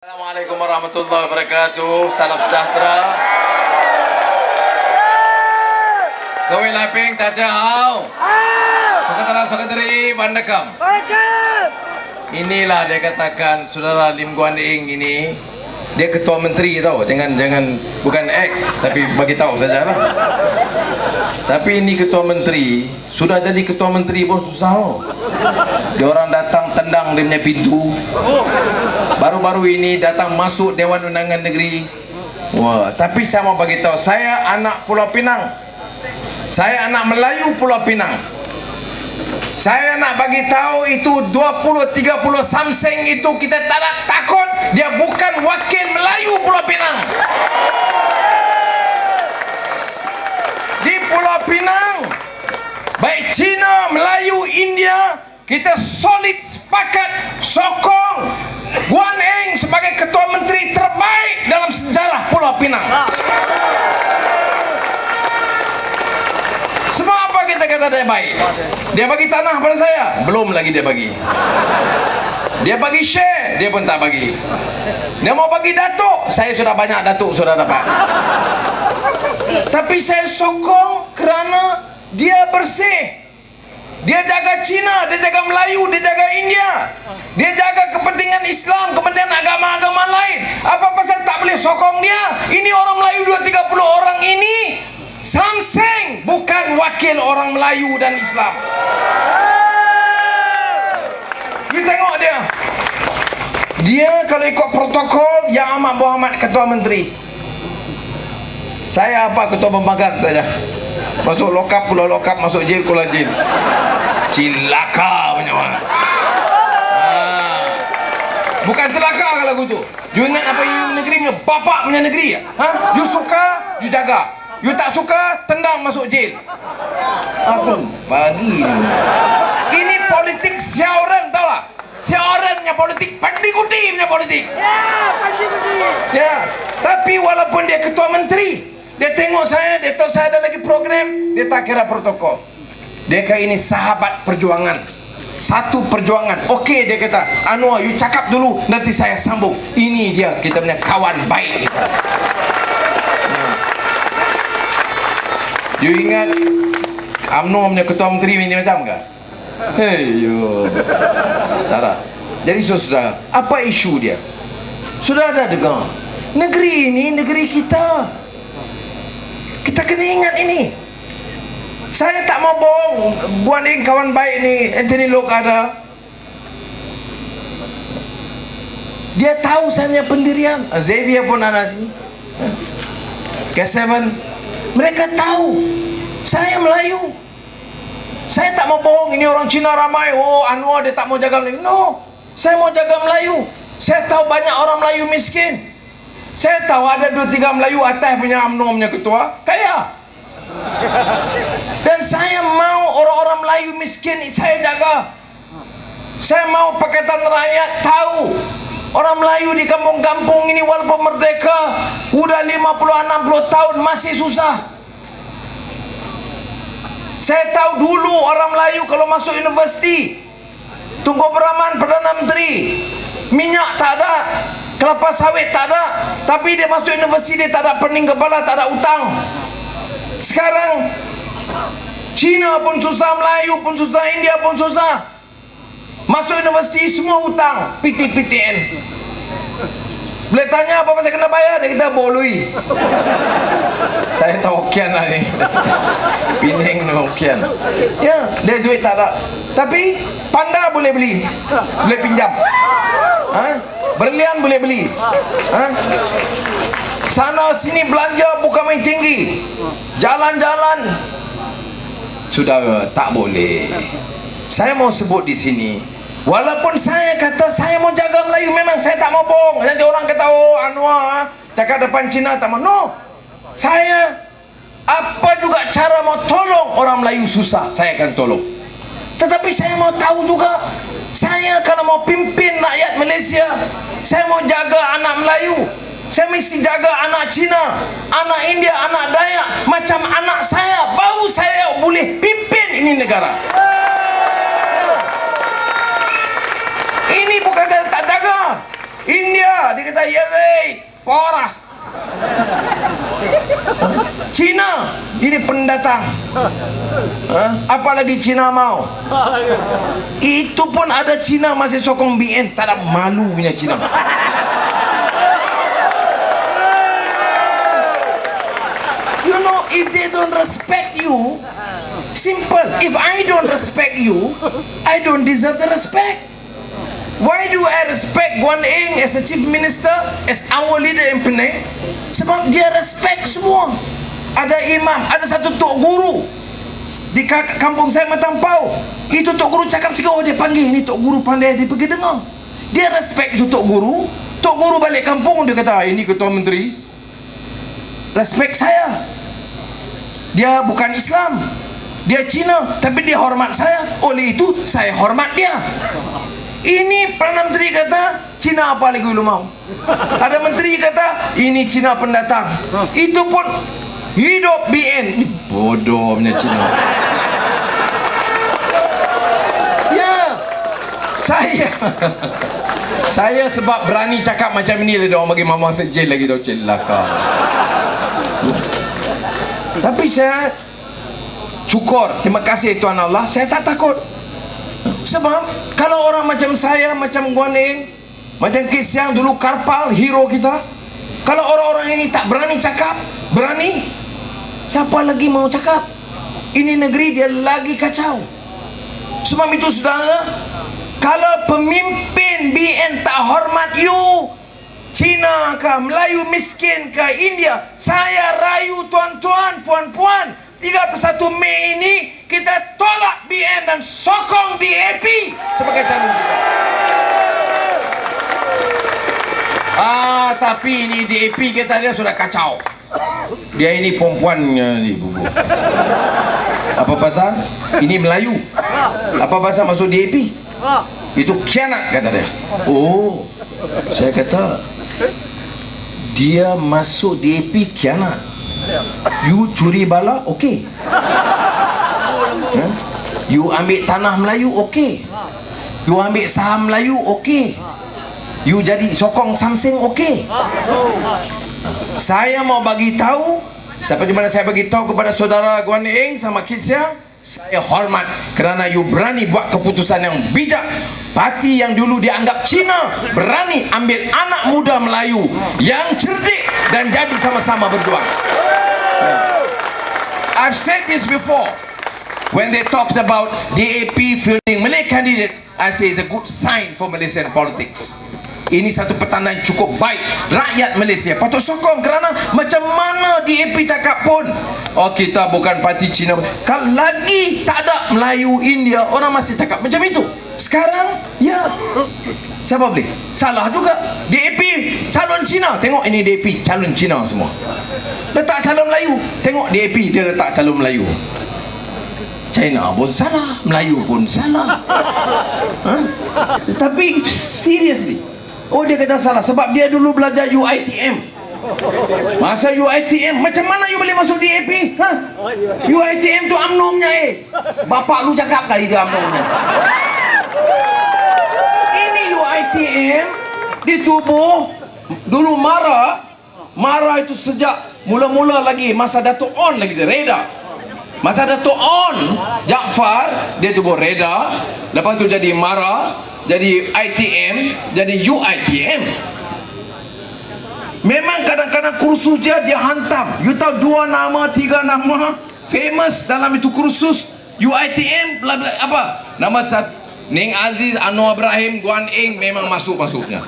Assalamualaikum warahmatullahi wabarakatuh. Salam sejahtera.各位来宾，大家好。Saudara-saudari Bandekam. Inilah dia katakan saudara Lim Guan Eng ini, dia ketua menteri tau. Jangan bukan tapi bagi tahu saja lah. Tapi ini ketua menteri, sudah jadi ketua menteri pun susah loh. Dia orang datang tendang dia punya pintu. Baru-baru ini datang masuk Dewan Undangan Negeri. Wah, tapi saya mau bagi tahu, saya anak Pulau Pinang. Saya anak Melayu Pulau Pinang. Saya nak bagi tahu itu 20-30 Samseng itu kita tak nak takut. Dia bukan wakil Melayu Pulau Pinang. Di Pulau Pinang, baik Cina, Melayu, India, kita solid sepakat sokong Guan Eng sebagai ketua menteri terbaik dalam sejarah Pulau Pinang. Semua apa kita kata dia baik. Dia bagi tanah pada saya, belum lagi dia bagi. Dia bagi share, dia pun tak bagi. Dia mau bagi datuk, saya sudah banyak datuk sudah dapat. Tapi saya sokong kerana dia bersih. Dia jaga Cina, dia jaga Melayu, dia jaga India. Dia jaga kepentingan Islam, kepentingan agama-agama lain. Apa pasal tak boleh sokong dia? Ini orang Melayu 230 orang ini Samseng, bukan wakil orang Melayu dan Islam. You tengok dia. Dia kalau ikut protokol Yang Amat Muhammad ketua menteri. Saya apa, ketua pembagat saja. Masuk lokap pula lokap, masuk jail pula jail. Cilaka punya orang. Bukan celaka kalau gitu. You ingat apa you negeri punya bapak punya negeri ya? You suka, you jaga. You tak suka, tendang masuk jail. Aku bagi. Ini politik siaran, tahu tak? Siaran punya politik, pandai-gudi punya politik. Ya, tapi walaupun dia ketua menteri, dia tengok saya, dia tahu saya ada lagi program, dia tak kira protokol. Dia kata ini sahabat perjuangan, satu perjuangan. Okey, dia kata, Anwar, you cakap dulu, nanti saya sambung. Ini dia, kita punya kawan baik kita. You ingat UMNO punya ketua menteri ini macam ke? Hei yo, tak ada. Jadi saudara, apa isu dia? Sudah ada dengar, negeri ini negeri kita. Kita kena ingat ini. Saya tak mau bohong. Guan Eng kawan baik ni, Anthony Lok ada. Dia tahu saya punya pendirian. Xavier pun ada sini. K7. Mereka tahu saya Melayu. Saya tak mau bohong. Ini orang Cina ramai. Oh, Anwar dia tak mau jaga Melayu. No, saya mau jaga Melayu. Saya tahu banyak orang Melayu miskin. Saya tahu ada 2-3 Melayu atas punya UMNO punya ketua kaya. Dan saya mau orang-orang Melayu miskin saya jaga. Saya mau Pakatan Rakyat tahu orang Melayu di kampung-kampung ini walaupun merdeka udah 50-60 tahun masih susah. Saya tahu dulu orang Melayu kalau masuk universiti, Tunku Abdul Perdana Menteri, minyak tak ada, kelapa sawit tak ada, tapi dia masuk universiti dia tak ada pening kepala, tak ada utang. Sekarang Cina pun susah, Melayu pun susah, India pun susah. Masuk universiti semua utang, PTN. Boleh tanya apa pasal kena bayar? Dia kata boleh. Saya tahu Hokian lah ni. Penang ni Hokian. Ya, dia duit tak ada. Tapi panda boleh beli, boleh pinjam. Berlian boleh beli. Sana sini belanja bukan main tinggi. Jalan-jalan sudah tak boleh. Saya mau sebut di sini, walaupun saya kata saya mau jaga Melayu, memang saya tak mau bohong. Nanti orang kata, oh Anwar cakap depan Cina tak mau. No, saya apa juga cara mau tolong orang Melayu susah, saya akan tolong. Tetapi saya mau tahu juga, saya kalau mau pimpin rakyat Malaysia, saya mau jaga anak Melayu, saya mesti jaga anak Cina, anak India, anak Dayak, macam anak saya, baru saya boleh pimpin ini negara. Ini bukan saya tak jaga. India di dia kata, ya rey, porah. Cina ini pendatang. Apalagi Cina mau. Itu pun ada Cina masih sokong BN. Tak ada malu punya Cina. You know, if they don't respect you, simple. If I don't respect you, I don't deserve the respect. Why do I respect Guan Eng as a chief minister, as our leader in Penang? Sebab dia respect semua. Ada imam, ada satu tok guru di kampung saya Matampau. Itu tok guru cakap sikit, oh dia panggil ni tok guru pandai, dia pergi dengar. Dia respect tu tok guru. Tok guru balik kampung, dia kata, ini ketua menteri respect saya. Dia bukan Islam, dia Cina, tapi dia hormat saya. Oleh itu saya hormat dia. Ini Perdana Menteri kata, Cina apa lagi lu mau? Ada menteri kata, ini Cina pendatang. Itu pun hidup BN. Ini bodohnya Cina. Ya, saya sebab berani cakap macam ini lah, dia orang bagi mamang sejil lagi tau, celaka. Tapi saya syukur, terima kasih Tuhan Allah, saya tak takut. Sebab kalau orang macam saya, macam Guan Eng, macam Kit Siang dulu Karpal, hero kita, kalau orang-orang ini tak berani cakap, berani, siapa lagi mau cakap? Ini negeri dia lagi kacau. Sebab itu saudara, kalau pemimpin BN tak hormat you, Cina ke, Melayu miskin ke, India, saya rayu tuan-tuan, puan-puan, 31 Mei ini kita tolak BN dan sokong DAP sebagai calon kita. Tapi ini DAP kita dia sudah kacau. Dia ini perempuannya ni bubu. Apa pasal? Ini Melayu. Apa pasal masuk DAP? Itu khianat kata dia. Oh, saya kata dia masuk DAP khianat. You curi bala, okey. You ambil tanah Melayu, okey. You ambil saham Melayu, okey. You jadi sokong Samsung, okey. Saya mau bagi tahu, seperti mana saya bagi tahu kepada saudara Guan Eng sama Kit Siang, saya hormat kerana you berani buat keputusan yang bijak. Parti yang dulu dianggap Cina berani ambil anak muda Melayu yang cerdik dan jadi sama-sama berjuang. I've said this before. When they talked about DAP fielding Malay candidates, I say it's a good sign for Malaysian politics. Ini satu petanda yang cukup baik. Rakyat Malaysia patut sokong kerana macam mana DAP cakap pun, oh kita bukan parti Cina. Kalau lagi tak ada Melayu, India, orang masih cakap macam itu. Sekarang, ya, siapa boleh? Salah juga. DAP calon Cina, tengok ini DAP calon Cina semua. Letak calon Melayu, tengok DAP dia letak calon Melayu. China pun salah, Melayu pun salah. Tapi seriously, oh dia kata salah sebab dia dulu belajar UiTM. Masa UiTM, macam mana you boleh masuk DAP? UiTM tu UMNO-nya bapak lu cakap kali dia UMNO-nya. Ini UiTM ditubuh dulu Mara itu sejak mula-mula lagi masa Datuk On lagi dia Reda. Masa Datuk On Jaafar dia tubuh Reda, lepas tu jadi Mara, jadi ITM, jadi UiTM. Memang kadang-kadang kursus dia hantam. You tahu 2 nama 3 nama famous dalam itu kursus UiTM bla bla apa? Nama satu Ning Aziz, Anwar Ibrahim, Guan Eng memang masuk-masuknya.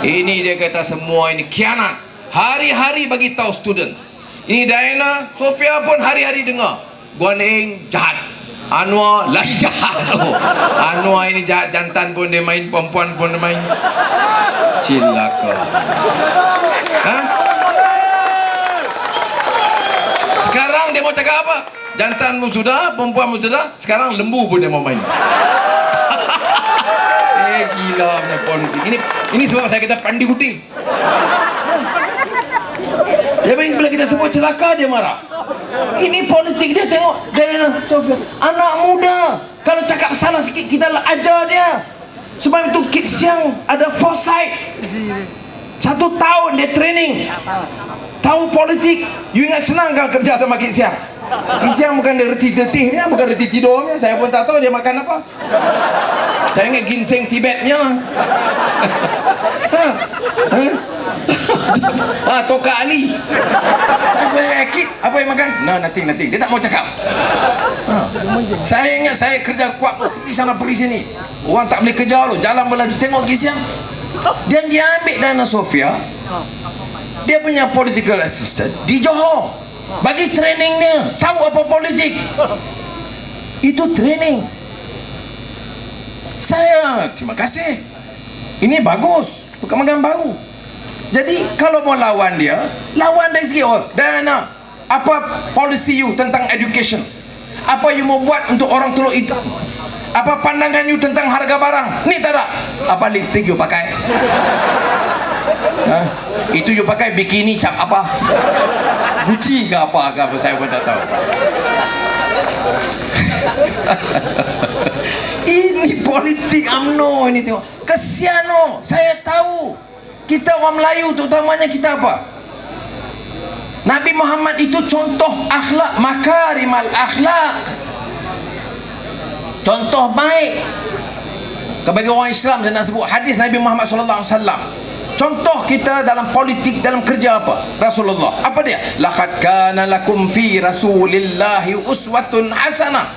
Ini dia kata semua ini khianat. Hari-hari bagi tahu student. Ini Diana, Sofia pun hari-hari dengar. Guan Eng jahat, Anwar lagi jahat. Anwar ini jahat, jantan pun dia main, perempuan pun dia main. Cilaka. Sekarang dia mau cakap apa? Jantan pun sudah, perempuan pun sudah, sekarang lembu pun dia mau main. Gila punya politik. Ini sebab saya kata pandi kuting. Jadi bila kita sebut celaka dia marah. Ini politik dia, tengok Diana Sofia, anak muda. Kalau cakap salah sikit kita ajar dia. Sebab itu Kit Siang ada foresight. 1 tahun dia training, tahu politik. You ingat senang kan kerja sama Kit Siang? Kit Siang bukan dia reti detihnya, bukan reti tidurnya. Saya pun tak tahu dia makan apa. Saya ingat ginseng Tibetnya lah. Toka Ali. Saya pun Kit, apa yang makan? No, nothing. Dia tak mau cakap. Saya ingat saya kerja kuat pergi sana pergi sini. Orang tak boleh kerja loh, jalan melaju. Tengok Kit Siang. Dan dia ambil Dana Sofia, dia punya political assistant di Johor, bagi training dia, tahu apa politik. Itu training. Saya terima kasih, ini bagus, perkembangan baru. Jadi kalau mau lawan dia, lawan dari segi Dana, apa policy you tentang education, apa you mau buat untuk orang Teluk Intan, apa pandangan you tentang harga barang. Ni tak ada. Apa lipstick you pakai? Itu you pakai bikini cap apa? Gucci ke apa saya pun tak tahu. Ini politik UMNO ini tengok. Kesian oh. Saya tahu. Kita orang Melayu terutamanya kita apa? Nabi Muhammad itu contoh akhlak, makarimal akhlak. Contoh baik kepada orang Islam. Saya nak sebut hadis Nabi Muhammad SAW. Contoh kita dalam politik, dalam kerja apa? Rasulullah. Apa dia? Laqad kana lakum fi Rasulillahi uswatun hasanah.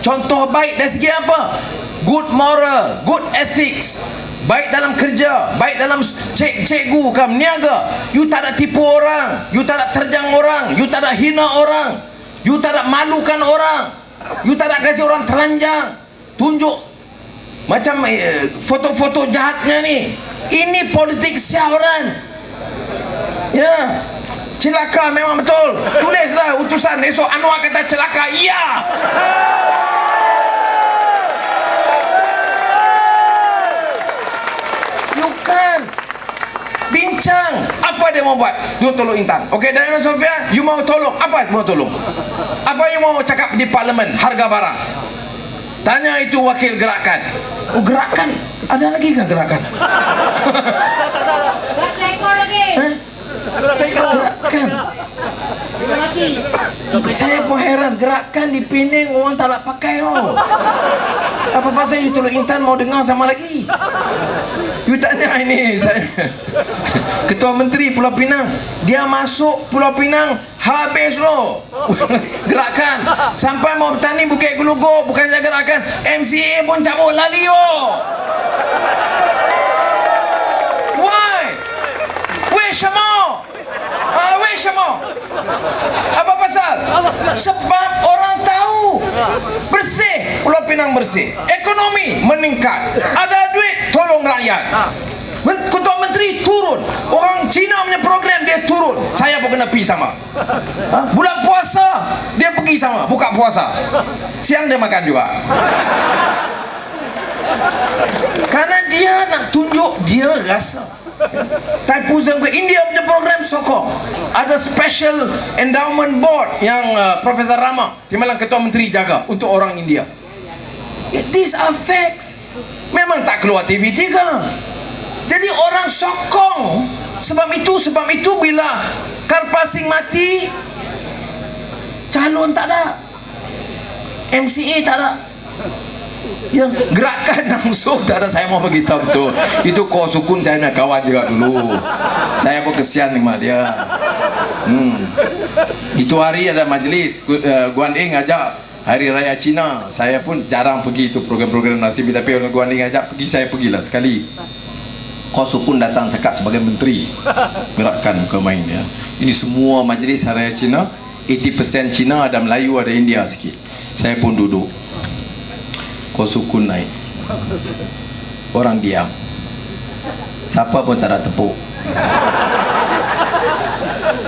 Contoh baik dari segi apa? Good moral, good ethics. Baik dalam kerja, baik dalam cikgu ke meniaga. You tak ada tipu orang, you tak ada terjang orang, you tak ada hina orang, you tak ada malukan orang, you tak ada kasih orang telanjang, tunjuk macam foto-foto jahatnya ni. Ini politik siaran. Ya, celaka memang betul. Tulislah utusan esok Anwar kata celaka. Ya. You kan bincang apa dia mau buat. Dia tolong Intan. Okey, Dana Sofia, you mau tolong apa? Mau tolong apa you mau cakap di parlimen harga barang? Tanya itu wakil gerakan. Oh, gerakan? Ada lagi kan gerakan? Gerakan. Saya pun heran, gerakan di Penang orang tak nak pakai oh. Apa pasal you tolong Intan mau dengar sama lagi? You tanya ini saya. Ketua Menteri Pulau Pinang, dia masuk Pulau Pinang habis loh. Gerakan sampai mau bertani Bukit Gelugur, bukan saja gerakan, MCA pun cabut lari oh. Why? Wei Shamo? Apa pasal? Sebab orang tahu bersih, Pulau Pinang bersih, ekonomi meningkat, ada duit tolong rakyat. Ketua Menteri turun, orang Cina punya program dia turun, saya pun kena pergi sama. Bulan puasa dia pergi sama, buka puasa, siang dia makan juga. Karena dia nak tunjuk dia rasa. Taipuzam ke India punya program sokong. Ada special endowment board yang Profesor Rama timbalan Ketua Menteri jaga untuk orang India. These are facts. Memang tak keluar TV3. Jadi orang sokong. Sebab itu bila Karpasing mati, calon tak ada, MCA tak ada, yang gerakan langsung tak ada. Saya mau beritahu betul, itu Ko Sukun saya nak kawan juga dulu. Saya pun kesian sama dia. Itu hari ada majlis Guan Eng ajak Hari Raya Cina. Saya pun jarang pergi itu program-program nasib, tapi kalau Guan Eng ajak pergi, saya pergilah sekali. Ko Sukun datang cakap sebagai menteri gerakan ke main dia. Ini semua majlis Hari Raya Cina, 80% Cina, ada Melayu, ada India sikit. Saya pun duduk. Ko Sukun naik, orang diam, siapa pun tak ada tepuk.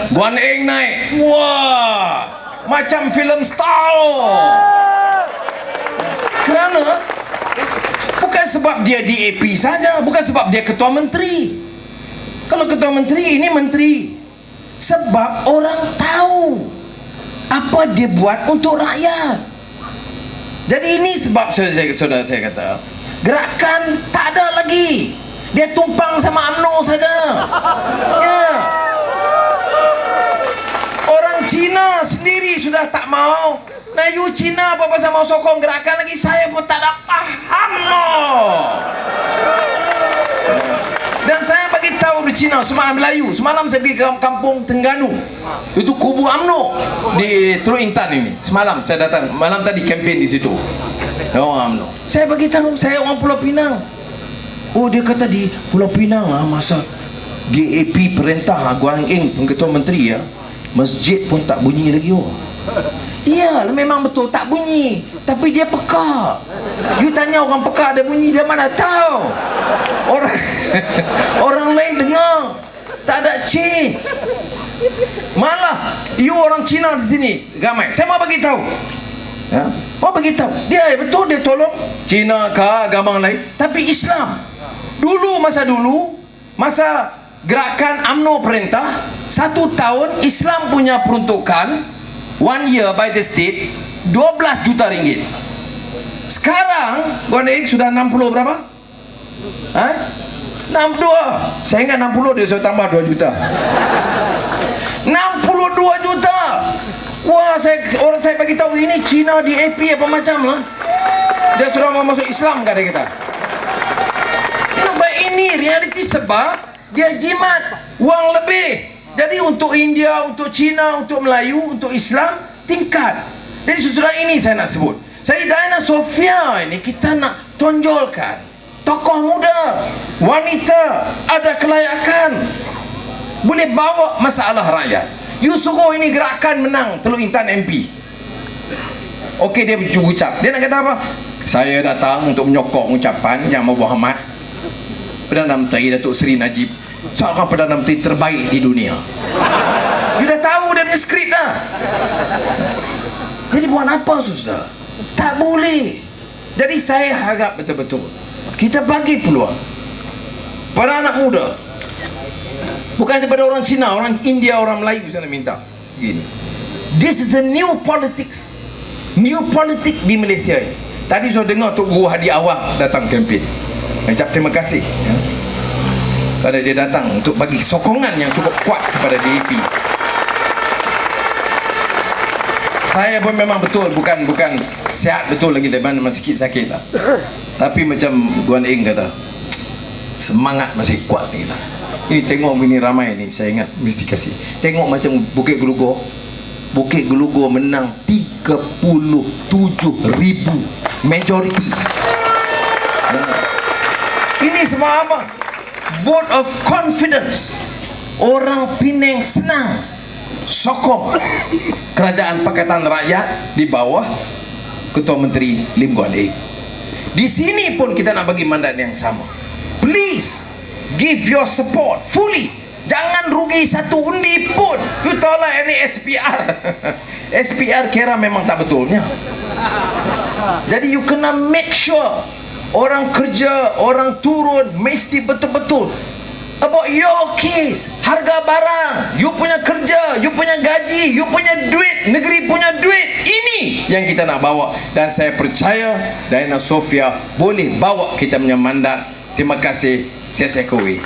Guan Eng naik, wah, macam filem Star. Kerana bukan sebab dia DAP saja, bukan sebab dia ketua menteri. Kalau ketua menteri, ini menteri. Sebab orang tahu apa dia buat untuk rakyat. Jadi ini sebab saudara saya kata, gerakan tak ada lagi. Dia tumpang sama UMNO saja. Ya. Orang Cina sendiri sudah tak mau. Nah, you Cina apa pasal mau sokong gerakan lagi, saya pun tak ada paham loh. Dan saya bagi tahu di Cina, semalam Melayu. Semalam saya pergi ke kampung Tengganu. Itu kubu UMNO di Teluk Intan ini. Semalam saya datang, malam tadi kempen di situ. Orang UMNO. Saya bagi tahu, saya orang Pulau Pinang. Oh, dia kata di Pulau Pinang masa GAP perintah Guan Eng Pengetua Menteri masjid pun tak bunyi lagi. Iya, memang betul tak bunyi, tapi dia peka. You tanya orang peka ada bunyi, dia mana tahu. Orang lain dengar, tak ada change. Malah you orang Cina di sini ramai. Saya mau bagi tahu. Mau bagi tahu. Dia betul dia tolong Cina ke agama lain, tapi Islam. Masa gerakan UMNO perintah 1 tahun, Islam punya peruntukan 1 year by the state 12 juta ringgit. Sekarang Guan Eng sudah 60 berapa? 62. Saya ingat 60, dia sudah tambah 2 juta. 62 juta. Wah, saya bagi tahu ini Cina di AP apa macam lah. Dia sudah mau masuk Islam kata kita. Ini realiti sebab dia jimat wang lebih. Jadi untuk India, untuk Cina, untuk Melayu, untuk Islam tingkat. Jadi sesudah ini saya nak sebut, saya Diana Sofia ini kita nak tonjolkan tokoh muda, wanita, ada kelayakan, boleh bawa masalah rakyat. You suruh ini gerakan menang Teluk Intan MP. Okey, dia ucap, dia nak kata apa? Saya datang untuk menyokong ucapan Yang Muhammad Perdana Menteri Datuk Seri Najib, seorang Perdana Menteri terbaik di dunia. You dah tahu dia punya skrip dah. Jadi buat apa sudah? Tak boleh. Jadi saya harap betul-betul kita bagi peluang pada anak muda. Bukan kepada orang Cina, orang India, orang Melayu saya nak minta gini. This is the new politics. New politik di Malaysia ini. Tadi saya dengar Tok Guru Hadi Awang datang kempen. Ucap terima kasih kerana dia datang untuk bagi sokongan yang cukup kuat kepada DAP. Saya pun memang betul bukan sihat betul lagi, memang sikit sakit lah. Tapi macam Guan Eng kata, semangat masih kuat lagi lah. Ini tengok ini ramai ni, saya ingat mesti kasih. Tengok macam Bukit Gelugor. Bukit Gelugor menang 37,000 majority. Ini semua apa? Vote of confidence. Orang Penang senang sokong Kerajaan Pakatan Rakyat di bawah Ketua Menteri Lim Guan Eng. Di sini pun kita nak bagi mandat yang sama. Please give your support fully. Jangan rugi satu undi pun. You tahu lah ini SPR. SPR kira memang tak betulnya. Jadi you kena make sure orang kerja, orang turun mesti betul-betul about your case. Harga barang, you punya kerja, you punya gaji, you punya duit, negeri punya duit. Ini yang kita nak bawa. Dan saya percaya Diana Sofia boleh bawa kita punya mandat. Terima kasih. Saya Kowe.